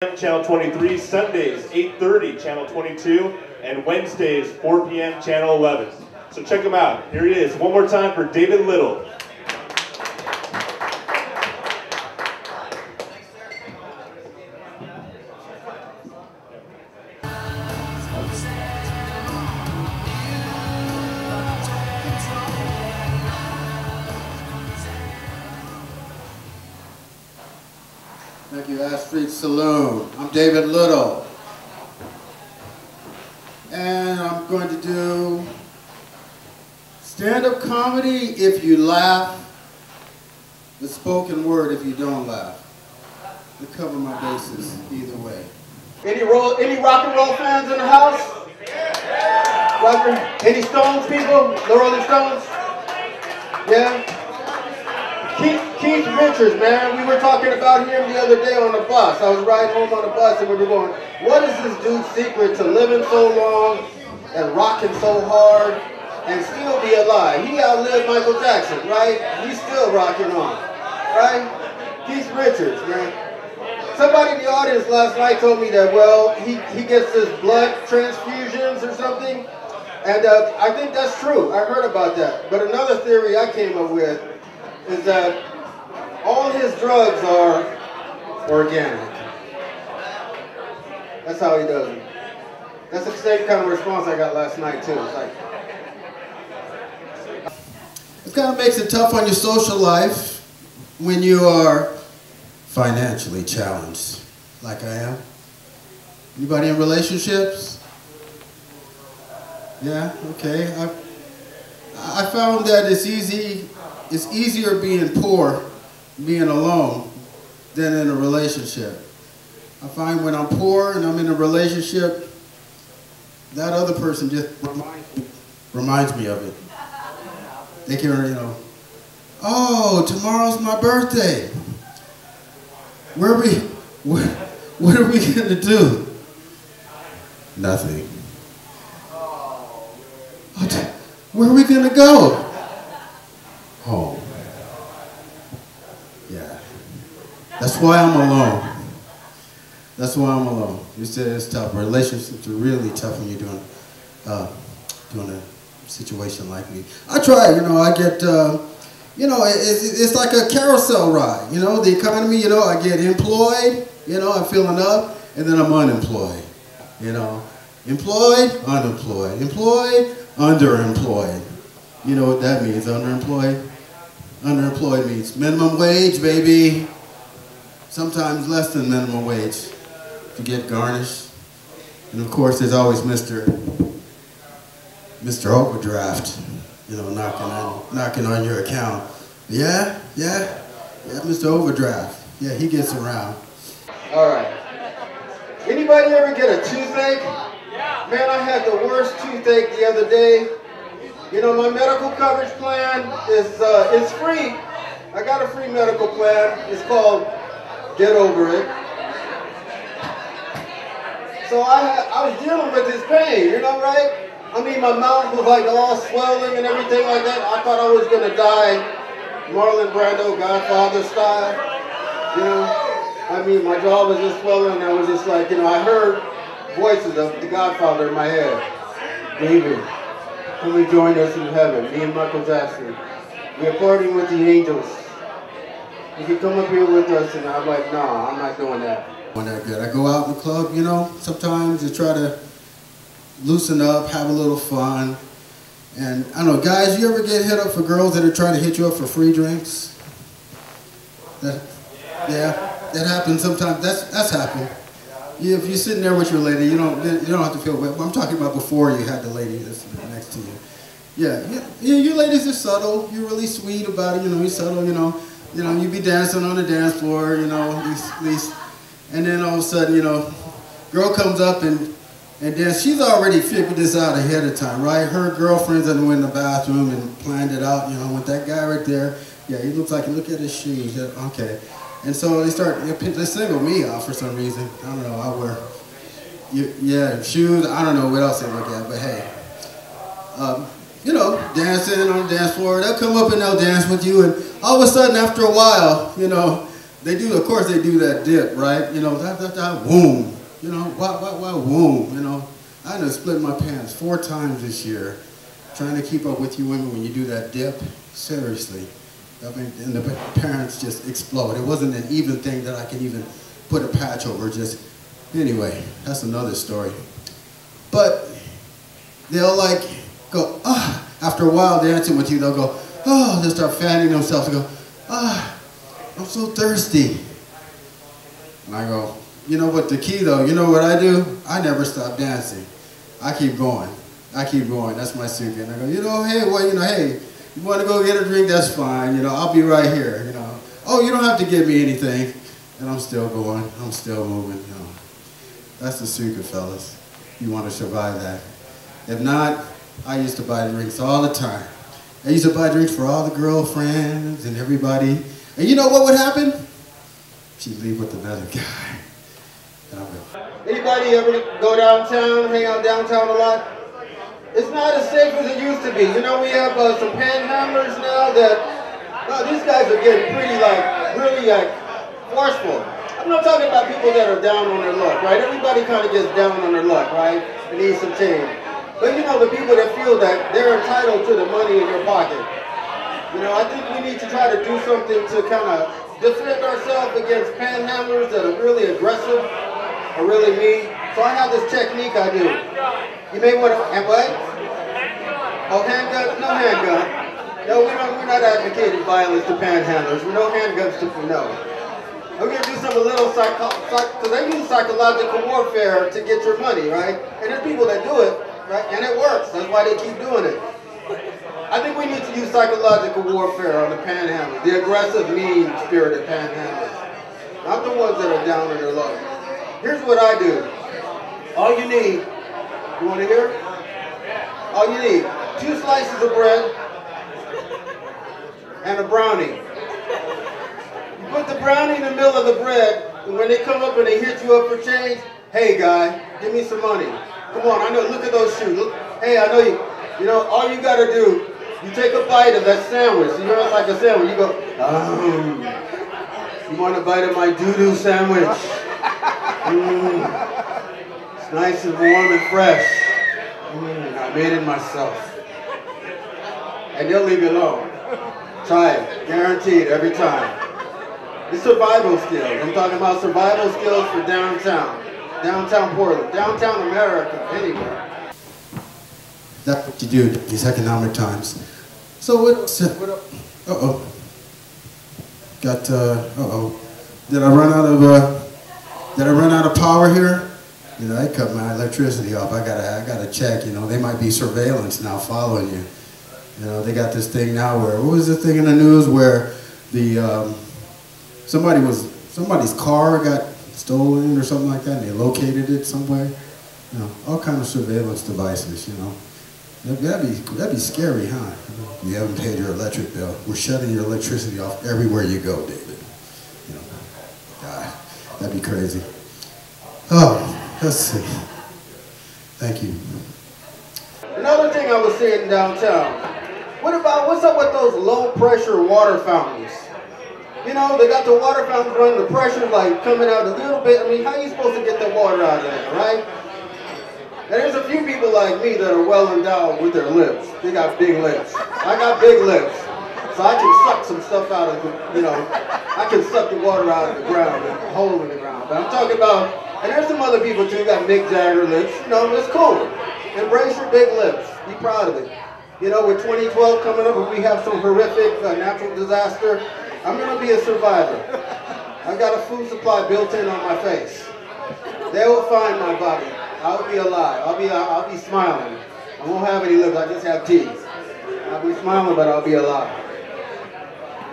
Channel 23, Sundays 8:30, Channel 22, and Wednesdays 4 p.m. Channel 11. So check him out. Here he is. One more time for David Little. Thank you, St Saloon. I'm David Little. And I'm going to do stand-up comedy if you laugh, the spoken word if you don't laugh. To cover my bases either way. Any rock and roll fans in the house? Any Stones people? The Rolling Stones? Yeah? Keith Richards, man, we were talking about him the other day on the bus. I was riding home on the bus and we were going, what is this dude's secret to living so long and rocking so hard and still be alive? He outlived Michael Jackson, right? He's still rocking on, right? Keith Richards, man. Somebody in the audience last night told me that, well, he gets his blood transfusions or something. And I think that's true. I heard about that. But another theory I came up with is that all his drugs are organic. That's how he does it. That's the same kind of response I got last night too. It's like, it kind of makes it tough on your social life when you are financially challenged, like I am. Anybody in relationships? Yeah, okay. I found that it's easier being poor, being alone, than in a relationship. I find when I'm poor and I'm in a relationship, that other person just reminds me of it. They can, oh, tomorrow's my birthday. What are we gonna do? Nothing. Where are we gonna go? Home. Yeah. That's why I'm alone. That's why I'm alone. You said it's tough. Relationships are really tough when you're doing a situation like me. I try, I get, it's like a carousel ride. The economy, I get employed, I'm filling up, and then I'm unemployed. Employed, unemployed. Employed, underemployed. You know what that means, underemployed? Underemployed means minimum wage, baby. Sometimes less than minimum wage. You get garnished. And of course, there's always Mr. Overdraft, knocking on your account. Yeah, Mr. Overdraft. Yeah, he gets around. All right. Anybody ever get a toothache? Man, I had the worst toothache the other day. My medical coverage plan is it's free. I got a free medical plan. It's called Get Over It. So I was dealing with this pain, right? I mean, my mouth was like all swelling and everything like that. I thought I was gonna die, Marlon Brando, Godfather style. I mean, my jaw was just swelling, and I was just like, I heard voices of the Godfather in my head. David, come and join us in heaven, me and Michael Jackson. We are partying with the angels. You can come up here with us, and I'm like, nah, I'm not doing that. That good. I go out in the club, sometimes to try to loosen up, have a little fun. And I don't know, guys, you ever get hit up for girls that are trying to hit you up for free drinks? Yeah, that happens sometimes. That's happened. Yeah, if you're sitting there with your lady, you don't have to feel bad. I'm talking about before you had the lady that's next to you. Yeah, you ladies are subtle. You're really sweet about it. You're subtle. You be dancing on the dance floor. At least, and then all of a sudden, girl comes up and then she's already figured this out ahead of time, right? Her girlfriends are in the bathroom and planned it out. With that guy right there. Yeah, he looks like, look at his shoes. Okay. And so they single me out for some reason. I don't know, I wear, shoes, I don't know what else they look at, but hey. Dancing on the dance floor, they'll come up and they'll dance with you, and all of a sudden, after a while, they do, of course they do that dip, right? You know, that womb. You know, why womb? You know, I had to split my pants 4 times this year trying to keep up with you women when you do that dip. Seriously. I mean, and the parents just explode. It wasn't an even thing that I can even put a patch over. Just, anyway, that's another story. But they'll like go, ah, after a while dancing with you, they'll go, oh, they'll start fanning themselves and go, ah, I'm so thirsty. And I go, you know what the key though, you know what I do? I never stop dancing. I keep going. I keep going. That's my secret. And I go, you know, hey, well, you know, hey, you want to go get a drink? That's fine. You know, I'll be right here. You know, oh, you don't have to give me anything. And I'm still going. I'm still moving. You know, that's the secret, fellas. You want to survive that. If not, I used to buy drinks all the time. I used to buy drinks for all the girlfriends and everybody. And you know what would happen? She'd leave with another guy. And I'm going, Anybody ever go downtown, hang out downtown a lot? It's not as safe as it used to be. You know, we have some panhandlers now that, these guys are getting pretty, really, forceful. I'm not talking about people that are down on their luck, right? Everybody kind of gets down on their luck, right? And needs some change. But you know, the people that feel that they're entitled to the money in their pocket. You know, I think we need to try to do something to kind of defend ourselves against panhandlers that are really aggressive or really mean. So I have this technique I do. You may want to, and what? Oh, handgun? No handgun. No, we're not advocating violence to panhandlers. We know handguns to, no. I'm going to do some a little because they use psychological warfare to get your money, right? And there's people that do it, right? And it works. That's why they keep doing it. I think we need to use psychological warfare on the panhandlers, the aggressive, mean-spirited panhandlers. Not the ones that are down on their luck. Here's what I do. All you need, you want to hear? All you need, 2 slices of bread and a brownie. You put the brownie in the middle of the bread, and when they come up and they hit you up for change, hey guy, give me some money. Come on, I know, look at those shoes. Look, hey, I know you know, all you gotta do, you take a bite of that sandwich. You know, it's like a sandwich. You go, you want a bite of my doo-doo sandwich? It's nice and warm and fresh. I made it myself. And they'll leave you alone. Try it. Guaranteed every time. It's survival skills. I'm talking about survival skills for downtown. Downtown Portland. Downtown America. Anywhere. That's what you do in these economic times. So what uh-oh. Got, uh-oh. Did I run out of power here? You know, they cut my electricity off. I gotta check, you know, they might be surveillance now following you. You know, they got this thing now where, what was the thing in the news where the, somebody's car got stolen or something like that and they located it somewhere? You know, all kind of surveillance devices, you know. That'd be scary, huh? You haven't paid your electric bill. We're shutting your electricity off everywhere you go, David. You know, God, that'd be crazy. Oh, let's see. Thank you. Another thing I was seeing downtown, what's up with those low pressure water fountains? You know, they got the water fountains running, the pressure like coming out a little bit. I mean, how are you supposed to get the water out of there, right? And there's a few people like me that are well endowed with their lips. They got big lips. I got big lips. So I can suck some stuff out of the, you know, I can suck the water out of the ground, and a hole in the ground. But I'm talking about, and there's some other people too, got Mick Jagger lips. You know, it's cool. Embrace your big lips. Be proud of it. You know, with 2012 coming up, if we have some horrific natural disaster, I'm going to be a survivor. I've got a food supply built in on my face. They will find my body. I'll be alive. I'll be smiling. I won't have any lips. I just have teeth. I'll be smiling, but I'll be alive.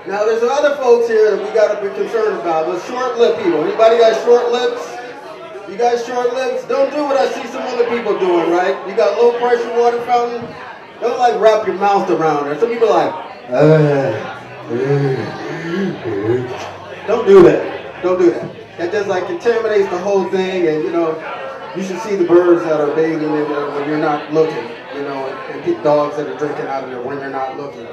Now, there's other folks here that we got to be concerned about. The short lip people. Anybody got short lips? You got short lips? Don't do what I see some other people doing, right? You got low pressure water fountain. Don't like wrap your mouth around it. Some people are like, don't do that. Don't do that. That just like contaminates the whole thing, and you know, you should see the birds that are bathing in there when you're not looking, you know, and dogs that are drinking out of there when you're not looking.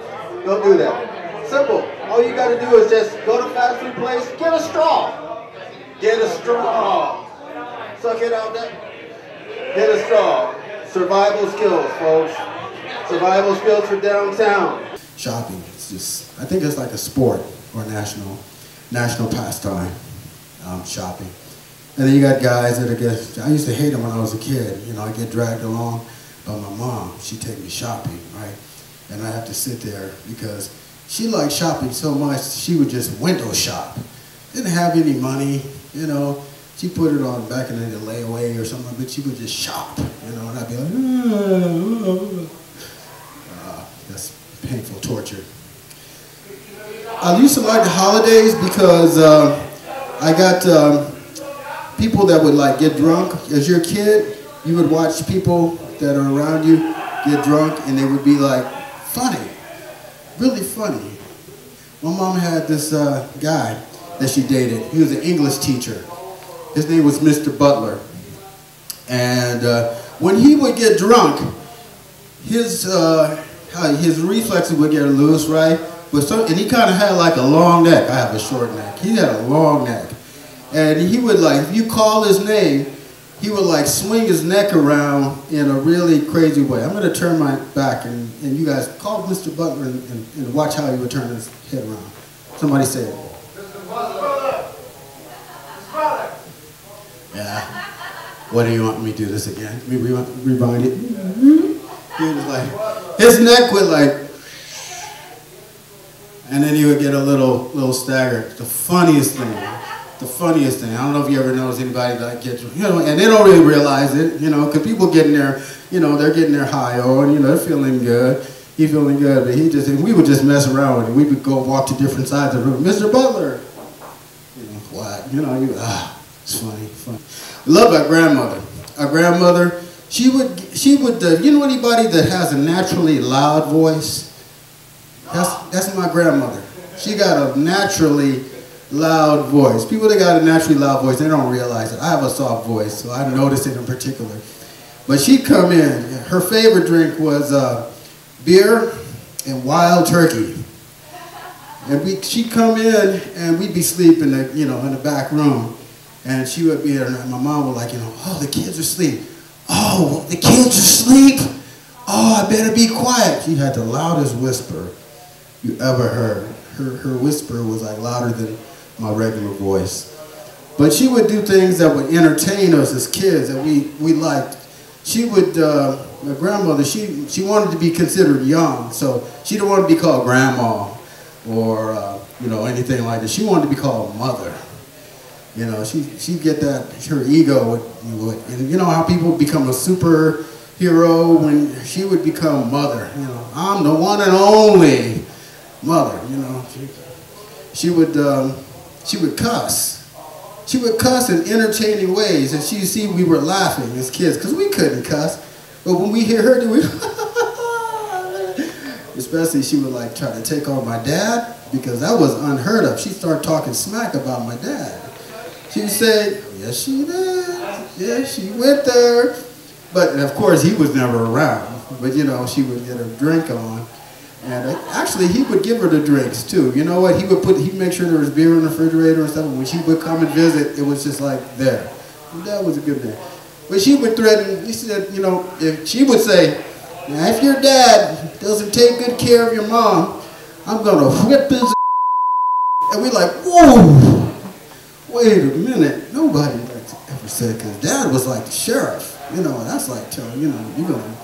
Don't do that. Simple. All you got to do is just go to fast food place, get a straw. Get a straw. Suck it out there. Get a straw. Survival skills, folks. Survival skills for downtown. Shopping, it's just, I think it's like a sport or national pastime, shopping. And then you got guys that I used to hate them when I was a kid. You know, I get dragged along by my mom. She'd take me shopping, right? And I have to sit there because she liked shopping so much, she would just window shop. Didn't have any money, you know. She put it on back in the layaway or something, but she would just shop, you know, and I'd be like, that's painful torture. I used to like the holidays because I got people that would like get drunk. As you're a kid, you would watch people that are around you get drunk and they would be like funny, really funny. My mom had this guy that she dated. He was an English teacher. His name was Mr. Butler. And when he would get drunk, his reflexes would get loose, right? And he kind of had like a long neck. I have a short neck. He had a long neck. And he would like, if you call his name, he would like swing his neck around in a really crazy way. I'm going to turn my back and you guys call Mr. Butler and watch how he would turn his head around. Somebody say it. Mr. Butler! Mr. Butler! Yeah. What do you want me to do this again? We rewind it. He was like, his neck would like, and then he would get a little staggered. The funniest thing. I don't know if you ever notice anybody that gets, you know, and they don't really realize it, you know, because people getting there, you know, they're getting their high on, you know, they're feeling good. He's feeling good, but we would just mess around with him. We would go walk to different sides of the room. Mr. Butler! You know, what? You know, it's funny. I love our grandmother. Our grandmother, she would, you know anybody that has a naturally loud voice? That's my grandmother. She got a naturally loud voice. People that got a naturally loud voice, they don't realize it. I have a soft voice, so I noticed it in particular. But she'd come in. Her favorite drink was beer and wild turkey. And she'd come in, and we'd be sleeping, in the back room. And she would be there, and my mom would like, oh, the kids are asleep. Oh, the kids are asleep. Oh, I better be quiet. She had the loudest whisper you ever heard. Her whisper was like louder than my regular voice. But she would do things that would entertain us as kids that we liked. She would, my grandmother, she wanted to be considered young, so she didn't want to be called grandma or, anything like that. She wanted to be called mother. You know, she'd get that, her ego would, and you know how people become a superhero when she would become mother. You know, I'm the one and only mother, you know. She would cuss. She would cuss in entertaining ways, and she'd see we were laughing as kids, because we couldn't cuss. But when we hear her do it, especially she would like try to take on my dad, because that was unheard of. She'd start talking smack about my dad. She'd say, yes she did, yes she went there. But of course he was never around. But you know, she would get her drink on. And actually, he would give her the drinks too. You know what? He'd make sure there was beer in the refrigerator and stuff. And when she would come and visit, it was just like there. And that was a good thing. But she would threaten. He said, if she would say, now if your dad doesn't take good care of your mom, I'm gonna whip his. And we're like, whoa! Wait a minute. Nobody ever said, because Dad was like the sheriff. You know, that's like telling you're gonna.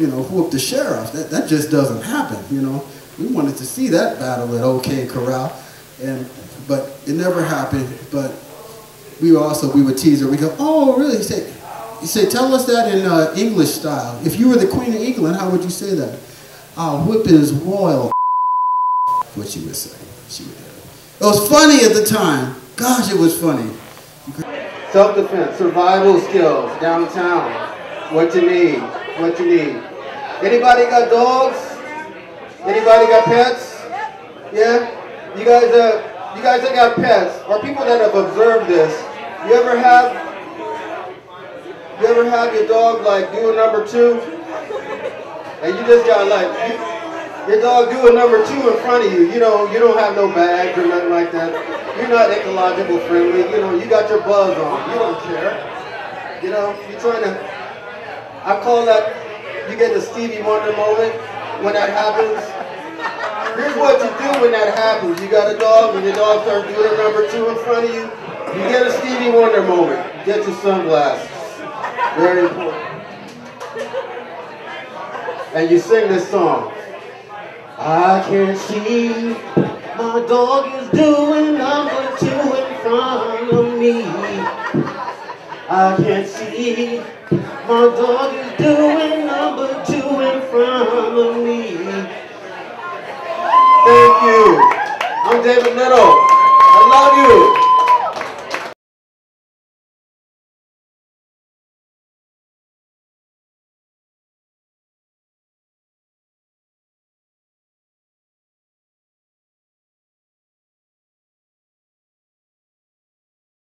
Whoop the sheriff. That just doesn't happen, you know. We wanted to see that battle at OK Corral, but it never happened. But we would tease her. We go, oh, really? You say, tell us that in English style. If you were the Queen of England, how would you say that? I'll whip his royal. What she would say. She would. It was funny at the time. Gosh, it was funny. Self-defense, survival skills, downtown. What you need. Anybody got dogs? Anybody got pets? Yeah? You guys that got pets, or people that have observed this, you ever have your dog like doing number 2? And you just got like, Your dog doing number 2 in front of you. You know, you don't have no bags or nothing like that. You're not ecological friendly. You know, you got your buzz on. You don't care. You know, you're trying to, I call that, you get the Stevie Wonder moment when that happens. Here's what you do when that happens. You got a dog and your dog starts doing number 2 in front of you. You get a Stevie Wonder moment. Get your sunglasses. Very important. And you sing this song. I can see my dog is doing number 2 in front of me. I can see my dog is doing number 2 in front of me. Thank you. I'm David Little. I love you.